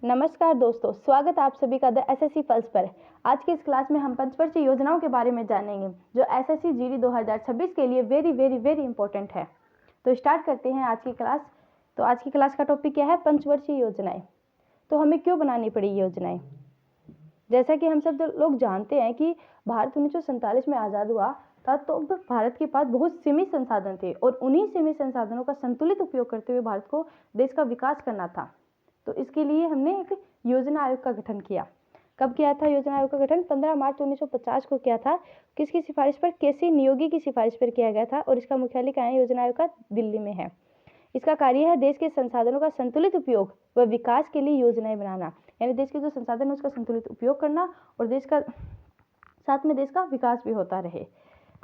नमस्कार दोस्तों, स्वागत है आप सभी का द एसएससी पल्स पर। आज की इस क्लास में हम पंचवर्षीय योजनाओं के बारे में जानेंगे जो एसएससी जीडी 2026 के लिए वेरी वेरी वेरी इंपॉर्टेंट है। तो स्टार्ट करते हैं आज की क्लास। तो आज की क्लास का टॉपिक क्या है? पंचवर्षीय योजनाएं। तो हमें क्यों बनानी पड़ी योजनाएं? जैसा कि हम सब लोग जानते हैं कि भारत 1947 में आज़ाद हुआ था, तो भारत के पास बहुत सीमित संसाधन थे और उन्हीं सीमित संसाधनों का संतुलित उपयोग करते हुए भारत को देश का विकास करना था। तो इसके लिए हमने एक योजना आयोग का गठन किया। कब किया था योजना आयोग का गठन? 15 मार्च 1950 को किया था। किसकी सिफारिश पर? केसी नियोगी की सिफारिश पर किया गया था और इसका मुख्यालय कहाँ है? योजना आयोग का दिल्ली में है। इसका कार्य है देश के संसाधनों का संतुलित उपयोग व विकास के लिए योजनाएं बनाना, यानी देश के जो संसाधन है उसका संतुलित उपयोग करना और देश का साथ में देश का विकास भी होता रहे।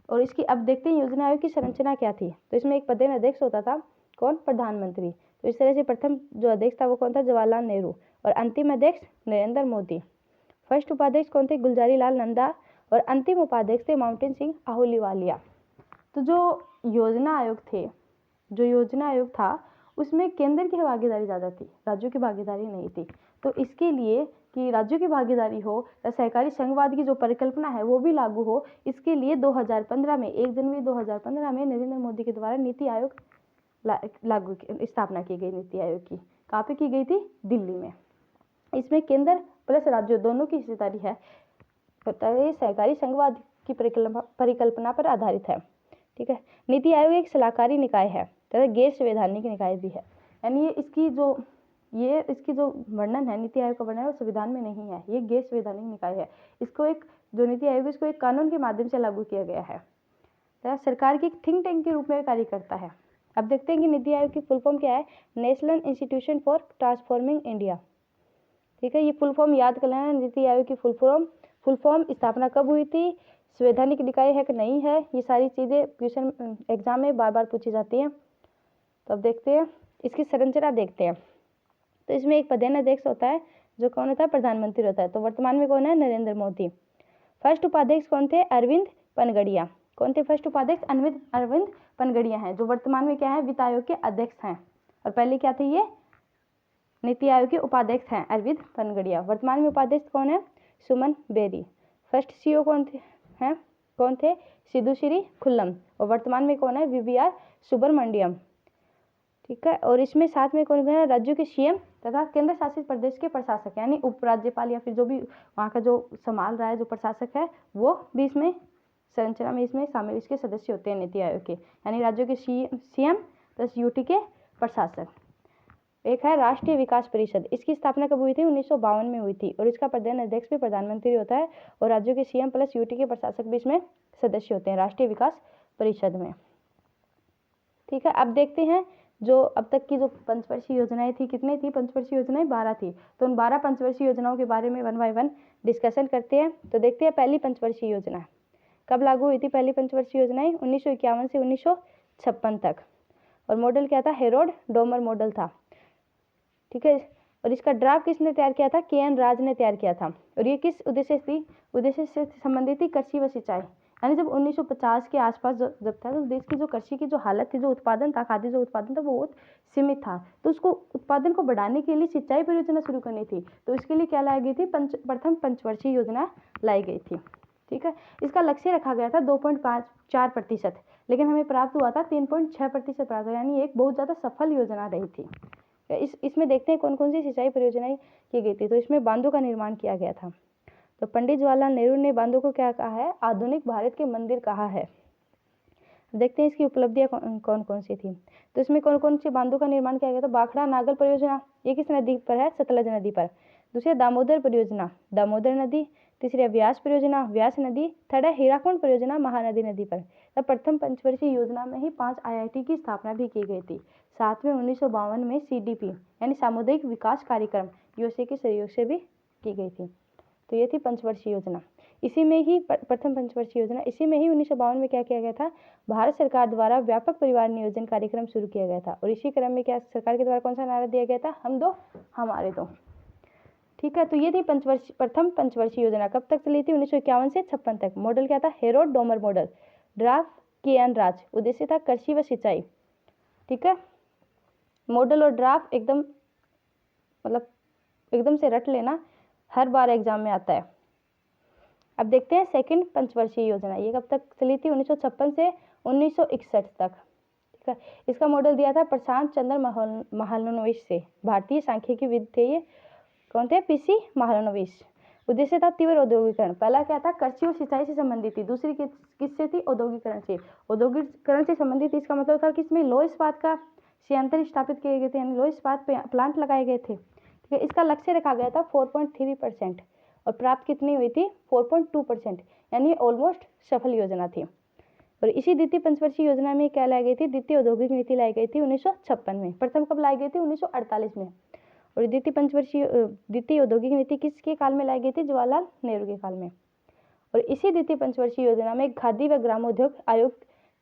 और इसकी अब देखते हैं योजना आयोग की संरचना क्या थी। तो इसमें एक पदेन अध्यक्ष होता था, कौन? प्रधानमंत्री। तो इस तरह से प्रथम जो अध्यक्ष था वो कौन था? जवाहरलाल नेहरू। और अंतिम अध्यक्ष नरेंद्र मोदी। फर्स्ट उपाध्यक्ष कौन थे? गुलजारी लाल नंदा। और अंतिम उपाध्यक्ष थे माउंटेन सिंह आहलूवालिया। तो जो योजना आयोग था उसमें केंद्र की भागीदारी ज़्यादा थी, राज्यों की भागीदारी नहीं थी। तो इसके लिए कि राज्यों की भागीदारी हो या सहकारी संघवाद की जो परिकल्पना है वो भी लागू हो, इसके लिए 2015 में 1 जनवरी 2015 में नरेंद्र मोदी के द्वारा नीति आयोग स्थापना की गई। नीति आयोग की कहाँ पे की गई थी? दिल्ली में। इसमें केंद्र प्लस राज्यों दोनों की हिस्सेदारी है। सहकारी संघवाद की परिकल्पना पर आधारित है। ठीक है। नीति आयोग एक सलाहकारी निकाय है तथा गैर संवैधानिक निकाय भी है, यानी इसकी जो वर्णन है, नीति आयोग का वर्णन है, वो संविधान में नहीं है। ये गैर संवैधानिक निकाय है। इसको एक जो नीति आयोग है इसको एक कानून के माध्यम से लागू किया गया है तथा सरकार की थिंक टैंक के रूप में कार्य करता है। अब देखते हैं कि नीति आयोग की फुल फॉर्म क्या है? National institution for transforming India. ठीक है, ये फुल फॉर्म याद कर लेना। नीति आयोग की फुल फॉर्म स्थापना कब हुई थी, संवैधानिक निकाय है कि नहीं है, ये सारी चीज़ें क्वेश्चन एग्जाम में बार बार पूछी जाती हैं। तो अब देखते हैं इसकी संरचना देखते हैं। तो इसमें एक प्रधान अध्यक्ष होता है जो कौन होता है? प्रधानमंत्री होता है। तो वर्तमान में कौन है? नरेंद्र मोदी। फर्स्ट उपाध्यक्ष कौन थे? अरविंद पनगड़िया। कौन थे फर्स्ट उपाध्यक्ष? अरविंद पनगड़िया हैं, जो वर्तमान में क्या है? वित्त आयोग के अध्यक्ष हैं। और पहले क्या थे? ये नीति आयोग के उपाध्यक्ष हैं अरविंद पनगड़िया। वर्तमान में उपाध्यक्ष कौन है? सुमन बेरी। फर्स्ट सीईओ कौन थे? सिद्धू श्री खुल्लम। और वर्तमान में कौन है? वीवीआर सुब्रमण्यम। ठीक है। और इसमें साथ में कौन है? राज्यों के सीएम तथा केंद्र शासित प्रदेश के प्रशासक, यानी उपराज्यपाल या फिर जो भी वहाँ का जो संभाल रहा है, जो प्रशासक है, वो भी इसमें संरचना में इसमें शामिल, इसके सदस्य होते हैं नीति आयोग के, यानी राज्यों के सीएम प्लस यूटी के प्रशासक। एक है राष्ट्रीय विकास परिषद। इसकी स्थापना कब हुई थी? 1952 में हुई थी और इसका प्रधान अध्यक्ष भी प्रधानमंत्री होता है और राज्यों के सीएम प्लस यूटी के प्रशासक भी इसमें सदस्य होते हैं राष्ट्रीय विकास परिषद में। ठीक है। अब देखते हैं जो अब तक की जो पंचवर्षीय योजनाएं थी, कितनी थी पंचवर्षीय योजनाएं? 12 थी। तो उन 12 पंचवर्षीय योजनाओं के बारे में 1 बाय 1 डिस्कशन करते हैं। तो देखते हैं पहली पंचवर्षीय योजना कब लागू हुई थी। पहली पंचवर्षीय योजनाएं 1951 से 1956 तक। और मॉडल क्या था? हेरोल्ड डोमर मॉडल था। ठीक है। और इसका ड्राफ्ट किसने तैयार किया था? के.एन. राज ने तैयार किया था। और ये किस उद्देश्य से संबंधित थी? कृषि व सिंचाई। यानी जब 1950 के आसपास जब था तो देश की जो कृषि की जो हालत थी, जो उत्पादन था, खाद्य जो उत्पादन था, वो बहुत सीमित था। तो उसको उत्पादन को बढ़ाने के लिए सिंचाई परियोजना शुरू करनी थी। तो इसके लिए क्या लाई गई थी? प्रथम पंचवर्षीय योजना लाई गई थी। ठीक है। इसका लक्ष्य रखा गया था 2.54%, लेकिन हमें प्राप्त हुआ था 3.6% प्राप्त हुआ, यानी एक बहुत ज़्यादा सफल योजना रही थी। इसमें देखते हैं कौन कौन सी सिंचाई परियोजनाएं की गई थी। तो इसमें बांधों का निर्माण किया गया था। तो पंडित जवाहरलाल नेहरू ने बांधों को क्या कहा है? आधुनिक भारत के मंदिर कहा है। देखते हैं इसकी उपलब्धियां कौन कौन सी थी। तो इसमें कौन कौन सी बांधों का निर्माण किया गया था? बाखड़ा नागल परियोजना, ये किस नदी पर है? सतलज नदी पर। दूसरी दामोदर परियोजना, दामोदर नदी। तीसरी व्यास परियोजना, व्यास नदी। थर्ड है हीराकुंड परियोजना, महानदी नदी पर। तब प्रथम पंचवर्षीय योजना में ही 5 आईआईटी की स्थापना भी की गई थी। साथ में 1952 में सीडीपी यानी सामुदायिक विकास कार्यक्रम यूएसए के सहयोग से भी की गई थी। तो ये थी पंचवर्षीय योजना। इसी में ही प्रथम पंचवर्षीय योजना, इसी में ही 1952 में क्या किया गया था? भारत सरकार द्वारा व्यापक परिवार नियोजन कार्यक्रम शुरू किया गया था। और इसी क्रम में क्या सरकार के द्वारा कौन सा नारा दिया गया था? हम दो हमारे दो। ठीक है। तो ये थी प्रथम पंचवर्षीय योजना। कब तक चली थी? 1951 से 56 तक। मॉडल क्या था? Harold Domar model. Draft K N. Raj. उद्देश्य था कृषि व सिंचाई। ठीक है। मॉडल और ड्राफ्ट एकदम मतलब एकदम से रट लेना, हर बार एग्जाम में आता है। अब देखते हैं सेकंड पंचवर्षीय योजना, ये कब तक चली थी? 1956 से 1961 तक। ठीक है, इसका मॉडल दिया था प्रशांत चंद्र महालनोबिस से, भारतीय सांख्यिकी विद थे ये। कौन थे? पीसी महालनोबिस। उद्देश्य था तीव्र औद्योगिकरण। पहला क्या था? कृषि और सिंचाई से संबंधित थी। दूसरी किससे थी? औद्योगिकरण से। औद्योगिकरण से संबंधित थी, इसका मतलब था कि इसमें लौह इस्पात का संयंत्र स्थापित किए गए थे, यानी लौह इस्पात प्लांट लगाए गए थे। ठीक है, इसका लक्ष्य रखा गया था 4.3% और प्राप्त कितनी हुई थी? 4.2%, यानी ऑलमोस्ट सफल योजना थी। और इसी द्वितीय पंचवर्षीय योजना में क्या लाई गई थी? द्वितीय औद्योगिक नीति लाई गई थी 1956 में। प्रथम कब लाई गई थी? 1948 में। और द्वितीय औद्योगिक नीति किसके काल में लाई गई थी? जवाहरलाल नेहरू के काल में। और इसी द्वितीय पंचवर्षीय योजना में खादी व ग्रामोद्योग आयोग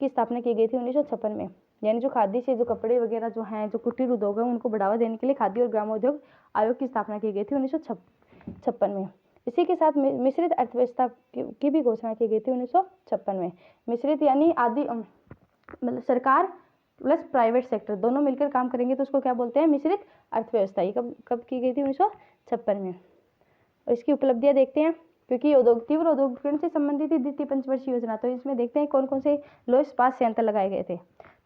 की स्थापना की गई थी 1956 में, यानी जो खादी से जो कपड़े वगैरह जो हैं, जो कुटीर उद्योग है, उनको बढ़ावा देने के लिए खादी और ग्रामोद्योग आयोग की स्थापना की गई थी 1956 में। इसी के साथ मिश्रित अर्थव्यवस्था की भी घोषणा की गई थी 1956 में। मिश्रित यानी आदि मतलब सरकार प्लस प्राइवेट सेक्टर दोनों मिलकर काम करेंगे तो उसको क्या बोलते हैं? मिश्रित अर्थव्यवस्था। ये कब की गई थी? 1956 में। और इसकी उपलब्धियां देखते हैं, क्योंकि तीव्र औद्योगिकरण से संबंधित थी द्वितीय पंचवर्षीय योजना, तो इसमें देखते हैं कौन कौन से लौह इस्पात संयंत्र लगाए गए थे।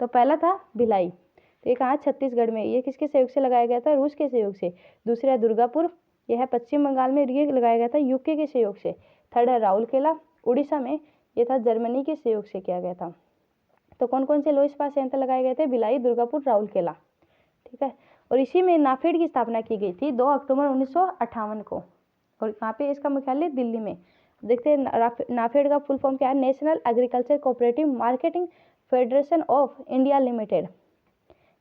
तो पहला था भिलाई, तो ये कहाँ? छत्तीसगढ़ में। ये किसके सहयोग से लगाया गया था? रूस के सहयोग से। दूसरा है दुर्गापुर, यह है पश्चिम बंगाल में, ये लगाया गया था यूके के सहयोग से। थर्ड है राउरकेला, उड़ीसा में, ये था जर्मनी के सहयोग से किया गया था। तो कौन कौन से लौह इस्पात संयंत्र लगाए गए थे? भिलाई, दुर्गापुर, राउरकेला। ठीक है, और इसी में नाफेड की स्थापना की गई थी 2 अक्टूबर 1958 को। और कहाँ पे? इसका मुख्यालय दिल्ली में। देखते हैं नाफेड का फुल फॉर्म क्या है? National agriculture cooperative marketing federation of India limited,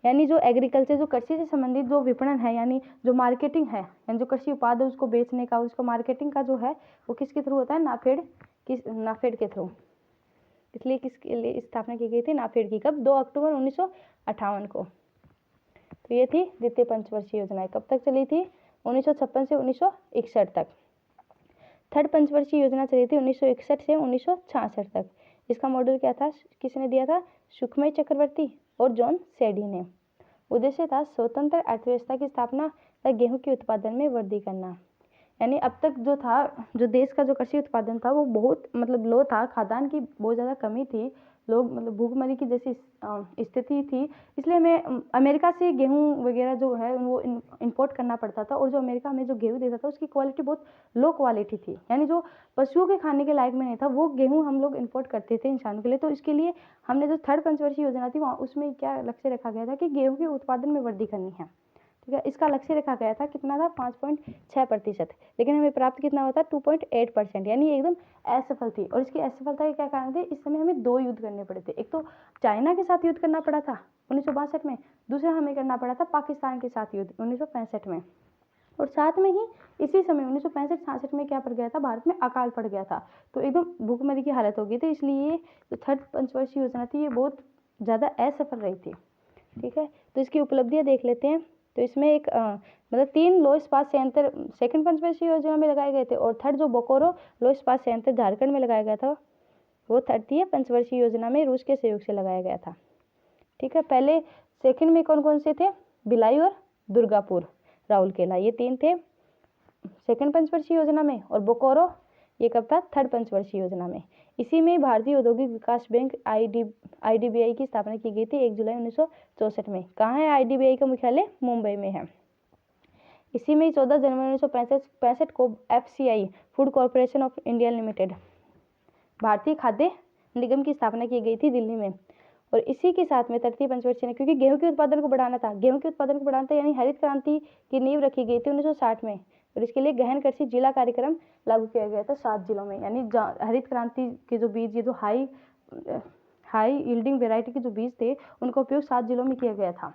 यानी जो एग्रीकल्चर, जो कृषि से संबंधित जो विपणन है, यानी जो मार्केटिंग है, यानी जो कृषि उत्पाद है उसको बेचने का, उसको मार्केटिंग का जो है वो किसके थ्रू होता है? नाफेड के थ्रू। इसलिए किसके लिए स्थापना की गई थी? नाफेड की। कब? 2 अक्टूबर 1958 को। तो ये थी द्वितीय पंचवर्षीय योजना। कब तक चली थी? 1956 से 1961 तक। थर्ड पंचवर्षीय योजना चली थी 1961 से 1966 तक। इसका मॉडल क्या था? किसने दिया था? सुखमय चक्रवर्ती और जॉन सेडी ने। उद्देश्य था स्वतंत्र अर्थव्यवस्था की स्थापना तथा गेहूं के उत्पादन में वृद्धि करना। यानी अब तक जो था, जो देश का जो कृषि उत्पादन था वो बहुत मतलब लो था, खाद्यान्न की बहुत ज़्यादा कमी थी, लोग मतलब भूखमरी की जैसी स्थिति थी, इसलिए हमें अमेरिका से गेहूं वगैरह जो है वो इंपोर्ट करना पड़ता था। और जो अमेरिका हमें जो गेहूं देता था उसकी क्वालिटी बहुत लो क्वालिटी थी, यानी जो पशुओं के खाने के लायक में नहीं था, वो गेहूं हम लोग इंपोर्ट करते थे इंसानों के लिए। तो इसके लिए हमने जो थर्ड पंचवर्षीय योजना थी वहाँ उसमें क्या लक्ष्य रखा गया था कि गेहूँ के उत्पादन में वृद्धि करनी है। ठीक है, इसका लक्ष्य रखा गया था कितना था? 5.6%, लेकिन हमें प्राप्त कितना हुआ था? 2.8%, यानी एकदम असफल थी। और इसकी असफलता के क्या कारण थे? इस समय हमें 2 युद्ध करने पड़े थे। एक तो चाइना के साथ युद्ध करना पड़ा था 1962 में, दूसरा हमें करना पड़ा था पाकिस्तान के साथ युद्ध 1965 में। और साथ में ही इसी समय 1965-66 में क्या पड़ गया था? भारत में अकाल पड़ गया था, तो एकदम भूखमरी की हालत हो गई थी। इसलिए जो थर्ड पंचवर्षीय योजना थी ये बहुत ज़्यादा असफल रही थी। ठीक है, तो इसकी उपलब्धियां देख लेते हैं। तो इसमें एक मतलब 3 लौह इस्पात संयंत्र सेकंड पंचवर्षीय योजना में लगाए गए थे, और थर्ड जो बोकारो लौह इस्पात संयंत्र झारखंड में लगाया गया था वो तृतीय पंचवर्षीय योजना में रूस के सहयोग से लगाया गया था। ठीक है, पहले सेकंड में कौन कौन से थे? भिलाई और दुर्गापुर, राउरकेला, ये 3 थे सेकंड पंचवर्षीय योजना में। और बोकारो ये कब था? थर्ड पंचवर्षीय योजना में। इसी में भारतीय औद्योगिक विकास बैंक IDBI की स्थापना की गई थी 1 जुलाई 1964 में। कहाँ है IDBI का मुख्यालय? मुंबई में है। इसी में 14 जनवरी 1965 को FCI food corporation of India limited, भारतीय खाद्य निगम की स्थापना की गई थी दिल्ली में। और इसी के साथ में तृतीय पंचवर्षीय, क्योंकि गेहूं के उत्पादन को बढ़ाना था, यानी हरित क्रांति की नींव रखी गई थी 1960 में। और इसके लिए गहन कृषि जिला कार्यक्रम लागू किया गया था 7 जिलों में, यानी हरित क्रांति के जो बीज, ये जो हाई यील्डिंग वेराइटी के जो बीज थे उनका उपयोग 7 जिलों में किया गया था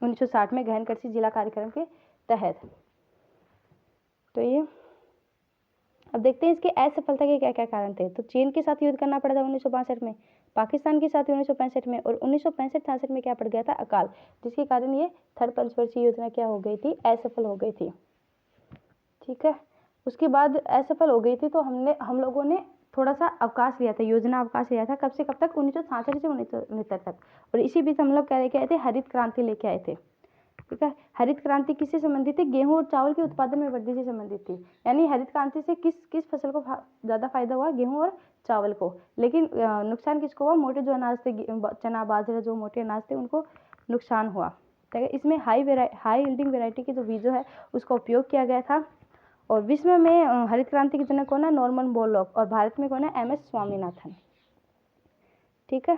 1960 में गहन कृषि जिला कार्यक्रम के तहत। तो ये अब देखते हैं इसके असफलता के क्या क्या कारण थे। तो चीन के साथ युद्ध करना पड़ा था 1962 में, पाकिस्तान के साथ 1965 में, और 1965-66 में क्या पड़ गया था? अकाल, जिसके कारण ये थर्ड पंचवर्षीय योजना क्या हो गई थी? असफल हो गई थी। ठीक है, उसके बाद असफल हो गई थी तो हम लोगों ने थोड़ा सा अवकाश लिया था, योजना अवकाश लिया था। कब से कब तक? 1966 से 1969 तक। और इसी बीच हम लोग क्या लेके आए थे? हरित क्रांति लेके आए थे। ठीक है। हरित क्रांति किससे संबंधित थी? गेहूं और चावल के उत्पादन में वृद्धि से संबंधित थी। यानी हरित क्रांति से किस फसल को ज़्यादा फायदा हुआ? गेहूं और चावल को। लेकिन नुकसान किसको हुआ? मोटे जो अनाज थे, चना बाजरा जो मोटे अनाज थे उनको नुकसान हुआ। ठीक है। इसमें हाई यील्डिंग वेराइटी के जो बीजों है उसका उपयोग किया गया था। और विश्व में हरित क्रांति के जनक कौन है? Norman Borlaug. और भारत में कौन है? MS स्वामीनाथन। ठीक है,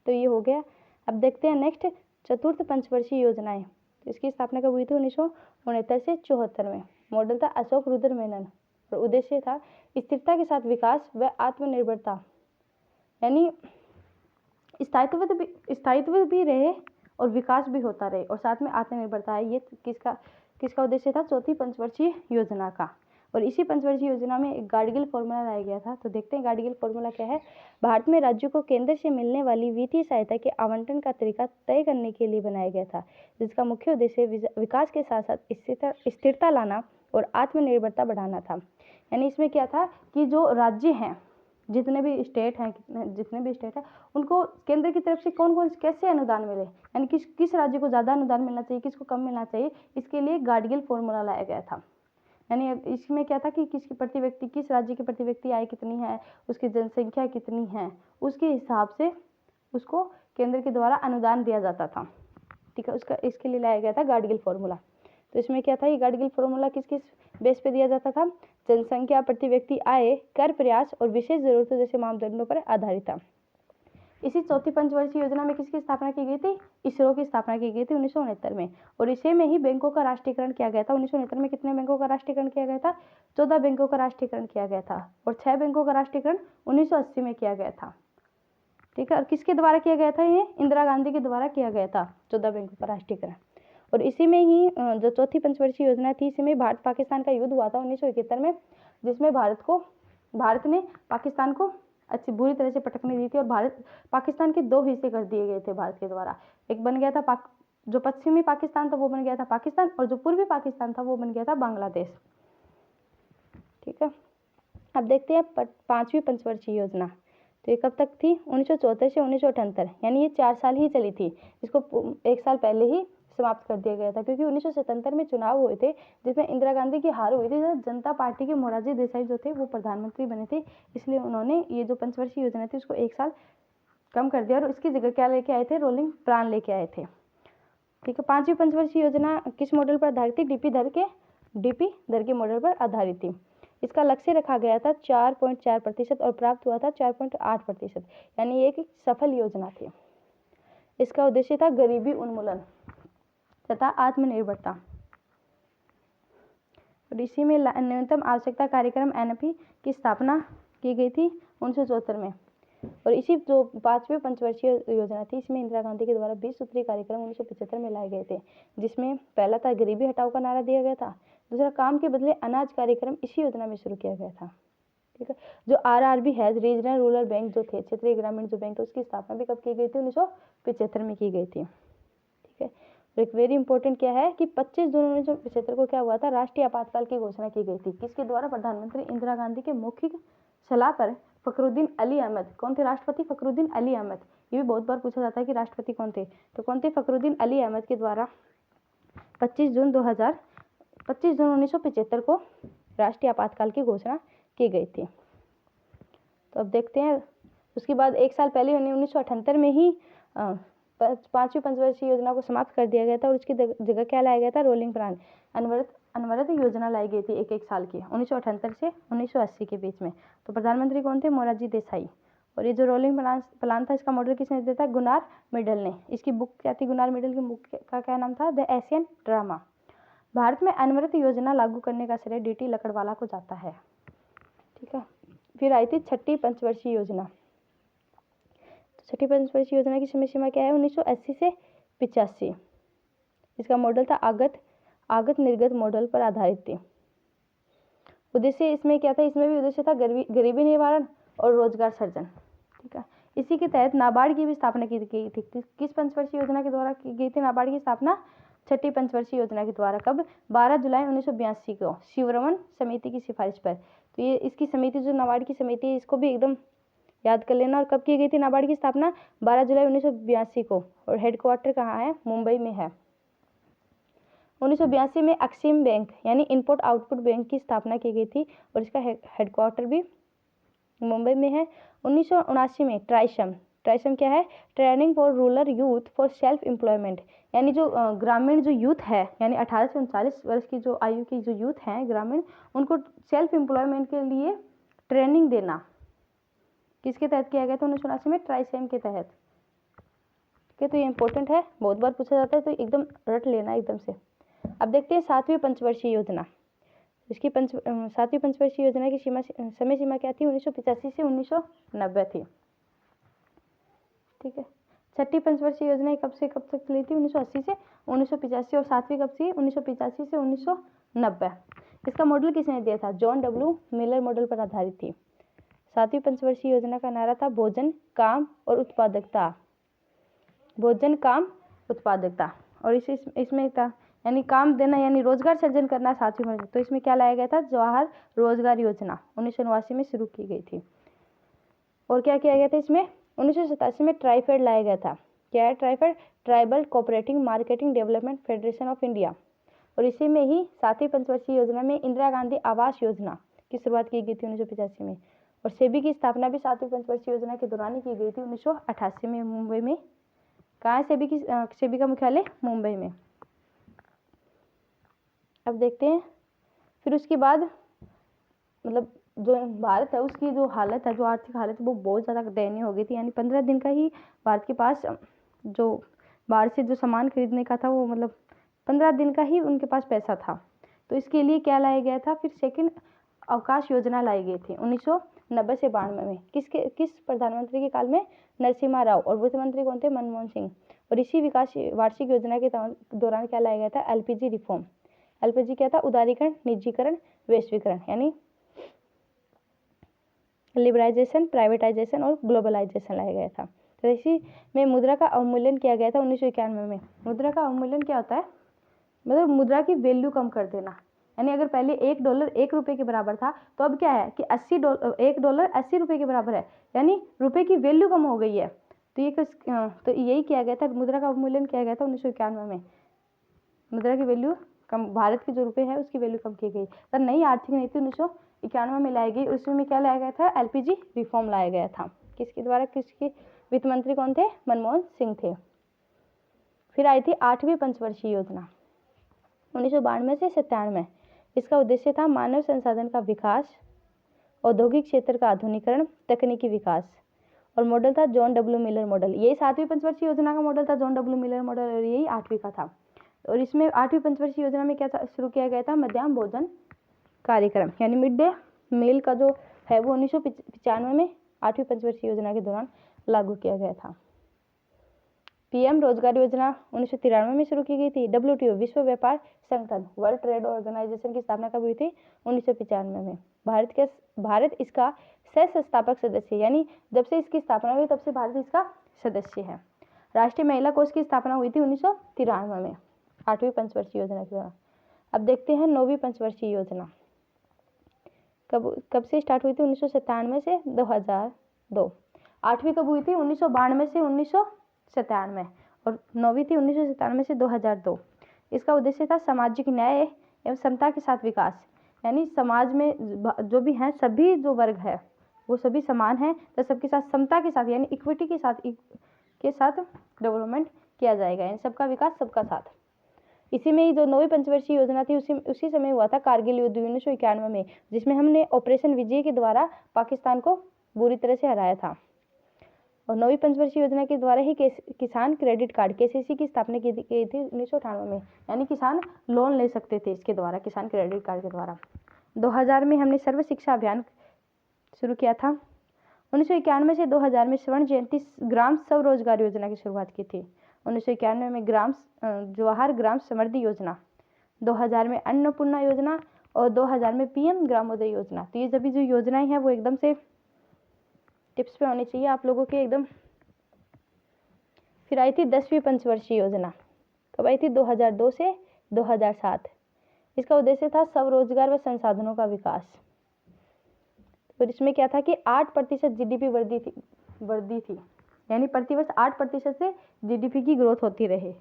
तो ये हो गया। अब देखते हैं नेक्स्ट, चतुर्थ पंचवर्षीय योजनाएं। तो इसकी स्थापना कब हुई थी? 1969 से 74 में। मॉडल था अशोक रुद्र मेनन और उद्देश्य था स्थिरता के साथ विकास व आत्मनिर्भरता, यानी स्थायित्व भी रहे और विकास भी होता रहे और साथ में आत्मनिर्भरता है। ये किसका उद्देश्य था? चौथी पंचवर्षीय योजना का। और इसी पंचवर्षीय योजना में एक गाडगिल फॉर्मूला लाया गया था। तो देखते हैं गाडगिल फॉर्मूला क्या है। भारत में राज्यों को केंद्र से मिलने वाली वित्तीय सहायता के आवंटन का तरीका तय करने के लिए बनाया गया था, जिसका मुख्य उद्देश्य विकास के साथ साथ स्थिरता लाना और आत्मनिर्भरता बढ़ाना था। यानी इसमें क्या था कि जो राज्य हैं, जितने भी स्टेट हैं उनको केंद्र की तरफ से कौन कैसे अनुदान मिले, यानी किस राज्य को ज़्यादा अनुदान मिलना चाहिए, किसको कम मिलना चाहिए, इसके लिए गाडगिल फॉर्मूला लाया गया था। यानी इसमें क्या था कि किस राज्य की प्रति व्यक्ति आय कितनी है, उसकी जनसंख्या कितनी है, उसके हिसाब से उसको केंद्र के द्वारा अनुदान दिया जाता था। ठीक है, इसके लिए लाया गया था गाडगिल फॉर्मूला। तो इसमें क्या था, ये गाडगिल फॉर्मूला किस बेस पे दिया जाता था? जनसंख्या, प्रति व्यक्ति आय, कर प्रयास और विशेष जरूरतों जैसे मापदंडों पर आधारित था। इसी चौथी पंचवर्षीय योजना में किसकी स्थापना की गई थी? इसरो की स्थापना की गई थी 1969 में। और इसी में ही बैंकों का राष्ट्रीयकरण किया गया था। 1969 में कितने बैंकों का राष्ट्रीयकरण किया गया था? 14 बैंकों का राष्ट्रीयकरण किया गया था। और 6 बैंकों का राष्ट्रीयकरण 1980 में किया गया था। ठीक है, और किसके द्वारा किया गया था? ये इंदिरा गांधी के द्वारा किया गया था 14 बैंकों का राष्ट्रीयकरण। और इसी में ही जो चौथी पंचवर्षीय योजना थी, इसी में भारत पाकिस्तान का युद्ध हुआ था 1971 में, जिसमें भारत ने पाकिस्तान को अच्छी बुरी तरह से पटकने दी थी। और पाकिस्तान के 2 हिस्से कर दिए गए थे भारत के द्वारा। एक बन गया था जो पश्चिमी पाकिस्तान था वो बन गया था पाकिस्तान, और जो पूर्वी पाकिस्तान था वो बन गया था बांग्लादेश। ठीक है, अब देखते हैं 5वीं पंचवर्षीय योजना। तो ये कब तक थी? 1974 से 1978, यानी ये 4 साल ही चली थी। इसको 1 साल पहले ही समाप्त कर दिया गया था, क्योंकि 1977 में चुनाव हुए थे जिसमें इंदिरा गांधी की हार हुई थी। जनता पार्टी के मोरारजी देसाई जो थे वो प्रधानमंत्री बने थे, इसलिए उन्होंने ये जो पंचवर्षीय योजना थी उसको 1 साल कम कर दिया और इसकी जगह क्या लेके आए थे? रोलिंग प्लान लेके आए थे। ठीक है, 5वीं पंचवर्षीय योजना किस मॉडल पर आधारित थी? डीपी दर के मॉडल पर आधारित थी। इसका लक्ष्य रखा गया था 4.4% और प्राप्त हुआ था 4.8%, यानी एक सफल योजना थी। इसका उद्देश्य था गरीबी उन्मूलन तथा आत्मनिर्भरता। और इसी में न्यूनतम आवश्यकता कार्यक्रम NP की स्थापना की गई थी 1974 में। और इसी जो 5वीं पंचवर्षीय योजना थी, इसमें इंदिरा गांधी के द्वारा 20 सूत्री कार्यक्रम 1975 में लाए गए थे, जिसमें पहला था गरीबी हटाओ का नारा दिया गया था। दूसरा काम के बदले अनाज कार्यक्रम इसी योजना में शुरू किया गया था। ठीक है, जो RRB है, रीजनल रूरल बैंक जो थे, क्षेत्रीय ग्रामीण जो बैंक, उसकी स्थापना भी कब की गई थी? 1975 में की गई थी। ठीक है, एक वेरी इंपॉर्टेंट क्या है कि 25 जून 1975 को क्या हुआ था? राष्ट्रीय आपातकाल की घोषणा की गई थी। किसके द्वारा? प्रधानमंत्री इंदिरा गांधी के मौखिक सलाह पर फखरुद्दीन अली अहमद। कौन थे राष्ट्रपति? फखरुद्दीन अली अहमद। ये भी बहुत बार पूछा जाता है कि राष्ट्रपति कौन थे, तो कौन थे? फखरुद्दीन अली अहमद के द्वारा 25 जून 1975 को राष्ट्रीय आपातकाल की घोषणा की गई थी। तो अब देखते हैं, उसके बाद 1 साल पहले 1978 में ही 5वीं पंचवर्षीय योजना को समाप्त कर दिया गया था और उसकी जगह क्या लाया गया था? रोलिंग प्लान, अनवरत योजना लाई गई थी 1 साल की, 1978 से 1980 के बीच में। तो प्रधानमंत्री कौन थे? मोरारजी देसाई। और ये जो रोलिंग प्लान था, इसका मॉडल किसने दिया था? गुनार मिडल ने। इसकी बुक क्या थी? गुनार मिडल की बुक का क्या नाम था? The Asian drama. भारत में अनवरत योजना लागू करने का श्रेय DT लकड़वाला को जाता है। ठीक है, फिर आई थी 6ठी पंचवर्षीय योजना। तो 6ठी पंचवर्षीय योजना की समय सीमा क्या है? 1980 से 85। इसका मॉडल था आगत निर्गत मॉडल पर आधारित थी। उद्देश्य इसमें क्या था? इसमें भी उद्देश्य था गरीबी निवारण और रोजगार सृजन। ठीक है, इसी के तहत नाबार्ड की भी स्थापना की गई थी। किस पंचवर्षीय योजना के द्वारा की गई थी नाबार्ड की स्थापना? 6ठी पंचवर्षीय योजना के द्वारा। कब? 12 जुलाई 1982 को शिवरमन समिति की सिफारिश पर। तो ये इसकी समिति, जो नाबार्ड की समिति है, इसको भी एकदम याद कर लेना। और कब की गई थी नाबार्ड की स्थापना? 12 जुलाई 1982 को। और हेडक्वार्टर कहाँ है? मुंबई में है। 1982 में एक्सिम बैंक यानी इनपुट आउटपुट बैंक की स्थापना की गई थी और इसका हेडक्वार्टर भी मुंबई में है। 1979 में ट्राइसम क्या है? Training for rural youth for self employment, यानी जो ग्रामीण जो यूथ है यानी 18 से 39 वर्ष की जो आयु की जो यूथ हैं ग्रामीण, उनको सेल्फ एम्प्लॉयमेंट के लिए ट्रेनिंग देना किसके तहत किया गया था? 1979 में ट्राइसम के तहत। ठीक है, तो ये इंपॉर्टेंट है, बहुत बार पूछा जाता है, तो एकदम रट लेना एकदम से। अब देखते हैं 7वीं पंचवर्षीय योजना। इसकी 7वीं पंचवर्षीय योजना की समय सीमा क्या थी? 1985 से 1990 थी। ठीक है, 6ठी पंचवर्षीय योजना कब से कब तक चली थी? 1980 से 1985। और 7वीं कब से? 1985 से 1990। इसका मॉडल किसने दिया था? जॉन डब्ल्यू मिलर मॉडल पर आधारित थी। 7वीं पंचवर्षीय योजना का नारा था भोजन, काम और उत्पादकता। भोजन, काम, उत्पादकता। और इसमें था यानी काम देना यानी रोजगार सृजन करना 7वीं में। तो इसमें क्या लाया गया था? जवाहर रोजगार योजना 1989 में शुरू की गई थी। और क्या किया गया था इसमें? 1987 में ट्राइफेड लाया गया था। क्या है TRIFED? Tribal cooperative marketing development federation of India. और इसी में ही 7वीं पंचवर्षीय योजना में इंदिरा गांधी आवास योजना की शुरुआत की गई थी 1985 में। और सेबी की स्थापना भी 7वीं पंचवर्षीय योजना के दौरान ही की गई थी 1988 में मुंबई में। कहाँ है सेबी का मुख्यालय? मुंबई में। अब देखते हैं फिर उसके बाद मतलब जो भारत है उसकी जो हालत है, जो आर्थिक हालत है वो बहुत ज़्यादा दयनीय हो गई थी। यानी 15 दिन का ही भारत के पास जो बाहर से जो सामान खरीदने का था वो मतलब 15 दिन का ही उनके पास पैसा था। तो इसके लिए क्या लाया गया था? फिर सेकंड अवकाश योजना लाई गई थी 1990 से 92 में। किस प्रधानमंत्री के काल में? नरसिम्हा राव। और वित्त मंत्री कौन थे? मनमोहन सिंह। और इसी विकास वार्षिक योजना के दौरान क्या लाया गया था? LPG reform. एलपीजी क्या था? उदारीकरण, निजीकरण, वैश्वीकरण यानी लिबराइजेशन, प्राइवेटाइजेशन और ग्लोबलाइजेशन लाया गया था। तो इसी में मुद्रा का अवमूल्यन किया गया था 1991 में। मुद्रा का अवमूल्यन क्या होता है? मतलब मुद्रा की वैल्यू कम कर देना। यानी अगर पहले $1 1 रुपये के बराबर था तो अब क्या है कि $1 80 रुपये के बराबर है, यानी रुपये की वैल्यू कम हो गई है। तो यही किया गया था, मुद्रा का अवमूल्यन किया गया था 1991 में। मुद्रा की वैल्यू कम, भारत की जो रुपये है उसकी वैल्यू कम की गई। तब नई आर्थिक नीति 1991 में लाई गई। उसमें क्या लाया गया था? एलपीजी रिफॉर्म लाया गया था। किसके द्वारा? किसके वित्त मंत्री कौन थे? मनमोहन सिंह थे। फिर आई थी 8वीं पंचवर्षीय योजना 1992 से 97। इसका उद्देश्य था मानव संसाधन का विकास, औद्योगिक क्षेत्र का आधुनिकीकरण, तकनीकी विकास। और मॉडल था जॉन डब्ल्यू मिलर मॉडल। यही 7वीं पंचवर्षीय योजना का मॉडल था, जॉन डब्ल्यू मिलर मॉडल, और यही 8वीं का था। और इसमें 8वीं पंचवर्षीय योजना में क्या शुरू किया गया था? मध्याह्न भोजन कार्यक्रम यानी मिड डे मील का जो है वो 1995 में 8वीं पंचवर्षीय योजना के दौरान लागू किया गया था। पीएम रोजगार योजना 1993 में शुरू की गई थी। WTO विश्व व्यापार संगठन, वर्ल्ड ट्रेड ऑर्गेनाइजेशन की स्थापना कब हुई थी? 1995 में। भारत इसका सह संस्थापक सदस्य, यानी जब से इसकी स्थापना हुई तब से भारत इसका सदस्य है। राष्ट्रीय महिला कोष की स्थापना हुई थी 1993 में 8वीं पंचवर्षीय योजना के दौरान। अब देखते हैं 9वीं पंचवर्षीय योजना कब से स्टार्ट हुई थी? 1997 से 2002। 8वीं कब हुई थी? 1992 से 1997। और 9वीं थी 1997 से 2002। इसका उद्देश्य था सामाजिक न्याय एवं समता के साथ विकास, यानी समाज में जो भी हैं सभी जो वर्ग है वो सभी समान हैं, तो सबके साथ समता के साथ यानी इक्विटी के साथ डेवलपमेंट किया जाएगा, यानी सबका विकास सबका साथ। इसी में ही जो 9वीं पंचवर्षीय योजना थी उसी समय हुआ था कारगिल युद्ध 1991 में, जिसमें हमने ऑपरेशन विजय के द्वारा पाकिस्तान को बुरी तरह से हराया था। और 9वीं पंचवर्षीय योजना के द्वारा ही किसान क्रेडिट कार्ड KCC की स्थापना की गई थी 1998 में, यानी किसान लोन ले सकते थे इसके द्वारा, किसान क्रेडिट कार्ड के द्वारा। 2000 में हमने सर्व शिक्षा अभियान शुरू किया था। 1991 से 2000 में स्वर्ण जयंती ग्राम स्वरोजगार योजना की शुरुआत की थी। 1991 में जवाहर ग्राम समृद्धि योजना, 2000 में अन्नपूर्णा योजना और 2000 में PM ग्रामोदय योजना। तो ये सभी जो योजनाएं हैं वो एकदम से टिप्स पे होनी चाहिए आप लोगों के एकदम। फिर आई थी 10वीं पंचवर्षीय योजना, कब आई थी? 2002 से 2007। इसका उद्देश्य था स्वरोजगार व संसाधनों का विकास। और इसमें क्या था कि 8% GDP वृद्धि थी, यानी प्रतिवर्ष 8% से GDP की ग्रोथ होती रहे।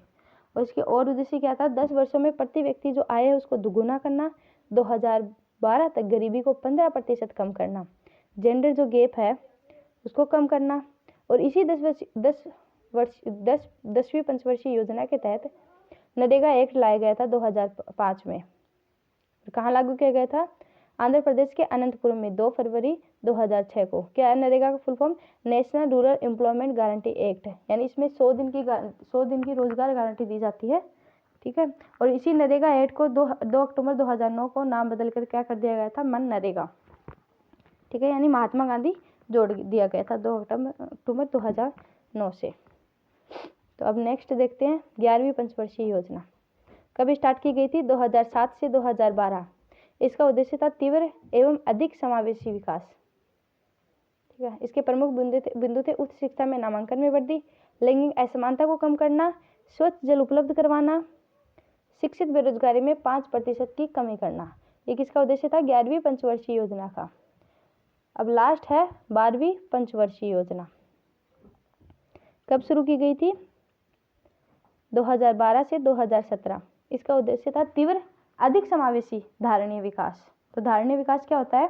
और इसके और उद्देश्य क्या था, 10 वर्षों में प्रति व्यक्ति जो आय है उसको दुगुना करना, 2012 तक गरीबी को 15% कम करना, जेंडर जो गैप है उसको कम करना। और इसी 10वीं पंचवर्षीय योजना के तहत नरेगा एक्ट लाया गया था 2005 में। कहाँ लागू किया गया था, आंध्र प्रदेश के अनंतपुरम में 2 फरवरी 2006 को। क्या है नरेगा का full form, national rural employment guarantee act है, यानी इसमें 100 दिन की रोजगार गारंटी दी जाती है, ठीक है। और इसी नरेगा एक्ट को 2 अक्टूबर 2009 को नाम बदल कर क्या कर दिया गया था, मनरेगा, ठीक है, यानी महात्मा गांधी जोड़ दिया गया था 2 अक्टूबर 2009 से। तो अब नेक्स्ट देखते हैं 11वीं पंचवर्षीय योजना कब स्टार्ट की गई थी, 2007 से 2012। इसका उद्देश्य था तीव्र एवं अधिक समावेशी विकास, ठीक है। इसके प्रमुख बिंदु थे उच्च शिक्षा में नामांकन में वृद्धि, लैंगिक असमानता को कम करना, स्वच्छ जल उपलब्ध करवाना, शिक्षित बेरोजगारी में 5% की कमी करना। ये किसका उद्देश्य था, 11वीं पंचवर्षीय योजना का। अब लास्ट है 12वीं पंचवर्षीय योजना, कब शुरू की गई थी, 2012 से 2017। इसका उद्देश्य था तीव्र अधिक समावेशी धारणीय विकास। तो धारणीय विकास क्या होता है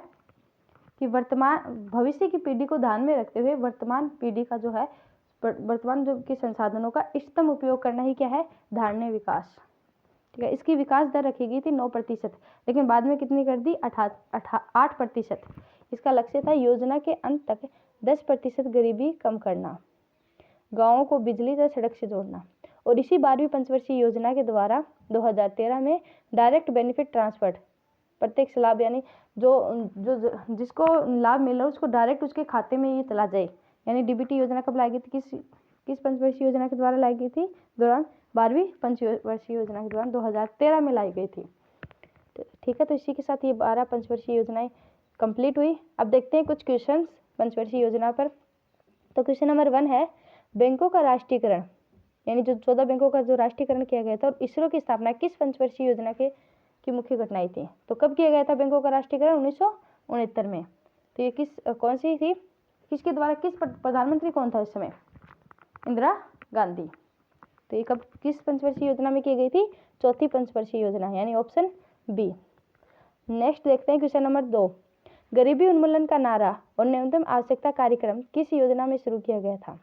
कि भविष्य की पीढ़ी को ध्यान में रखते हुए वर्तमान पीढ़ी का जो है वर्तमान जो के संसाधनों का इष्टतम उपयोग करना ही क्या है, धारणीय विकास, ठीक है। इसकी विकास दर रखी गई थी 9%, लेकिन बाद में कितनी कर दी, 8%। इसका लक्ष्य था योजना के अंत तक 10% गरीबी कम करना, गांवों को बिजली या सड़क से जोड़ना। और इसी 12वीं पंचवर्षीय योजना के द्वारा 2013 में डायरेक्ट बेनिफिट ट्रांसफर, प्रत्यक्ष लाभ, यानी जो जिसको लाभ मिल रहा है उसको डायरेक्ट उसके खाते में ये चला जाए, यानी डीबीटी योजना कब लाई गई थी, किस पंचवर्षीय योजना के द्वारा लाई गई थी, दौरान 12वीं पंचवर्षीय योजना के दौरान 2013 में लाई गई थी, ठीक है। तो इसी के साथ ये 12 पंचवर्षीय योजनाएं कंप्लीट हुई। अब देखते हैं कुछ क्वेश्चन पंचवर्षीय योजना पर। तो क्वेश्चन नंबर 1 है, बैंकों का राष्ट्रीयकरण, यानी जो 14 बैंकों का जो राष्ट्रीयकरण किया गया था और इसरो की स्थापना किस पंचवर्षीय योजना की मुख्य घटनाएं थी। तो कब किया गया था बैंकों का राष्ट्रीयकरण, 1969 में। तो ये कौन सी थी, किसके द्वारा, प्रधानमंत्री कौन था उस समय, इंदिरा गांधी। तो ये कब किस पंचवर्षीय योजना में की गई थी, चौथी पंचवर्षीय योजना, यानी ऑप्शन बी। नेक्स्ट देखते हैं क्वेश्चन नंबर 2, गरीबी उन्मूलन का नारा और न्यूनतम आवश्यकता कार्यक्रम किस योजना में शुरू किया गया था।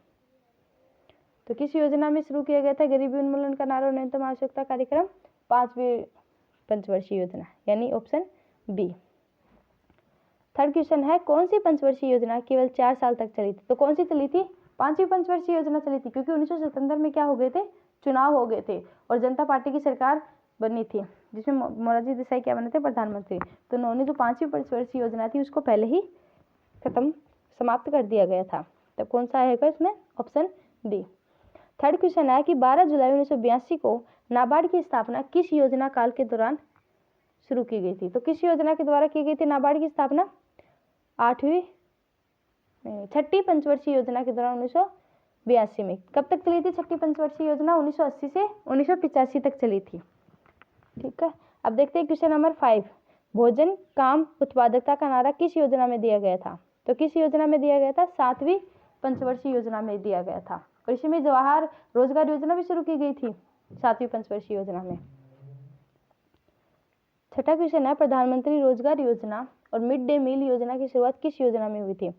तो किस योजना में शुरू किया गया था गरीबी उन्मूलन का नारा और न्यूनतम आवश्यकता कार्यक्रम, 5वीं पंचवर्षीय योजना, यानी ऑप्शन बी। थर्ड क्वेश्चन है, कौन सी पंचवर्षीय योजना केवल 4 साल तक चली थी। तो कौन सी चली थी, 5वीं पंचवर्षीय योजना चली थी, क्योंकि 1977 में क्या हो गए थे, चुनाव हो गए थे और जनता पार्टी की सरकार बनी थी जिसमें मोरारजी देसाई क्या बने थे, प्रधानमंत्री। तो उन्होंने जो 5वीं पंचवर्षीय योजना थी उसको पहले ही समाप्त कर दिया गया था। तो कौन सा आएगा इसमें, ऑप्शन डी। थर्ड क्वेश्चन है कि 12 जुलाई 1982 को नाबार्ड की स्थापना किस योजना काल के दौरान शुरू की गई थी। तो किस योजना के द्वारा की गई थी नाबार्ड की स्थापना, छठी पंचवर्षीय योजना के दौरान 1982 में। कब तक चली थी छठी पंचवर्षीय योजना, 1980 से 1985 तक चली थी, ठीक है। अब देखते हैं क्वेश्चन नंबर 5, भोजन काम उत्पादकता का नारा किस योजना में दिया गया था। तो किस योजना में दिया गया था, 7वीं पंचवर्षीय योजना में दिया गया था। और इसी में जवाहर रोजगार योजना भी शुरू की गई थी 7वीं पंचवर्षीय योजना में। छठा क्वेश्चन है, प्रधानमंत्री रोजगार योजना और मिड डे मील योजना की शुरुआत किस योजना में हुई थी।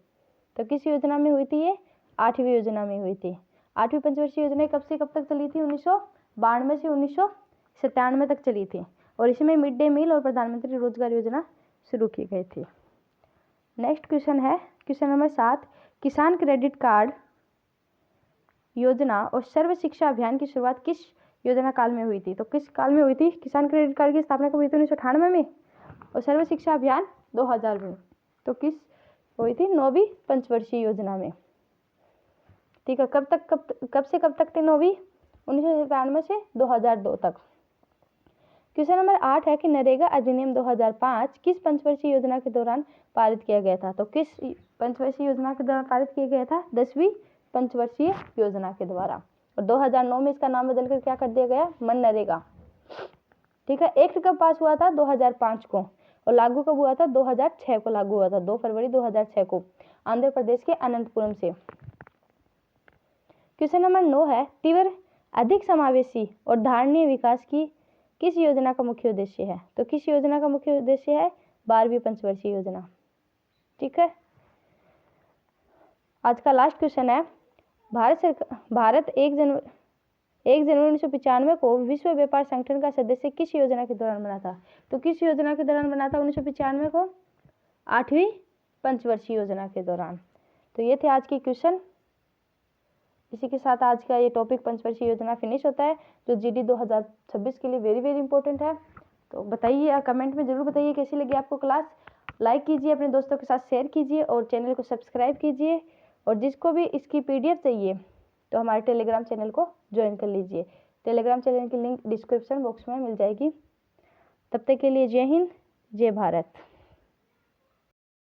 तो किस योजना में हुई थी, ये 8वीं योजना में हुई थी। 8वीं पंचवर्षीय योजना कब से कब तक चली थी, 1992 से 1997 तक चली थी। और इसमें मिड डे मील और प्रधानमंत्री रोजगार योजना शुरू की गई थी। नेक्स्ट क्वेश्चन है क्वेश्चन नंबर 7, किसान क्रेडिट कार्ड योजना और सर्व शिक्षा अभियान की शुरुआत किस योजना काल में हुई थी। तो किस काल में हुई थी, किसान क्रेडिट कार्ड की स्थापना कब हुई थी, 1998 में, और सर्व शिक्षा अभियान 2000 में। तो किस हुई थी, 9वीं पंचवर्षीय योजना में, ठीक है। कब से कब तक थी 9वीं, 1997 से 2002 तक। क्वेश्चन नंबर 8 है कि नरेगा अधिनियम 2005 किस पंचवर्षीय योजना के दौरान पारित किया गया था। तो किस पंचवर्षीय योजना के दौरान पारित किया गया था, 10वीं पंचवर्षीय योजना के द्वारा। और 2009 में इसका नाम बदलकर क्या कर दिया गया, मनरेगा, ठीक है। एक्ट कब पास हुआ था, 2005 को, और लागू कब हुआ था, 2006 को लागू हुआ था, 2 फरवरी 2006 को, आंध्र प्रदेश के अनंतपुरम से। क्वेश्चन नंबर 9 है, तीव्र अधिक समावेशी और धारणीय विकास की किस योजना का मुख्य उद्देश्य है? तो किस योजना का मुख्य उद्देश्य है? 12वीं पंचवर्षीय योजना। ठीक है। आज का लास्ट क्वेश्चन है, भारत 1 जनवरी 1995 को विश्व व्यापार संगठन का सदस्य किस योजना के दौरान बना था? तो किस योजना के दौरान बना था 1995 को? 8वीं पंचवर्षीय योजना के दौरान। तो ये थे आज के क्वेश्चन। इसी के साथ आज का ये टॉपिक पंचवर्षीय योजना फिनिश होता है, जो जीडी 2026 के लिए वेरी वेरी इंपॉर्टेंट है। तो बताइए, कमेंट में जरूर बताइए कैसी लगी आपको क्लास। लाइक कीजिए, अपने दोस्तों के साथ शेयर कीजिए और चैनल को सब्सक्राइब कीजिए। और जिसको भी इसकी PDF चाहिए तो हमारे टेलीग्राम चैनल को ज्वाइन कर लीजिए। टेलीग्राम चैनल की लिंक डिस्क्रिप्शन बॉक्स में मिल जाएगी। तब तक के लिए जय हिंद, जय भारत।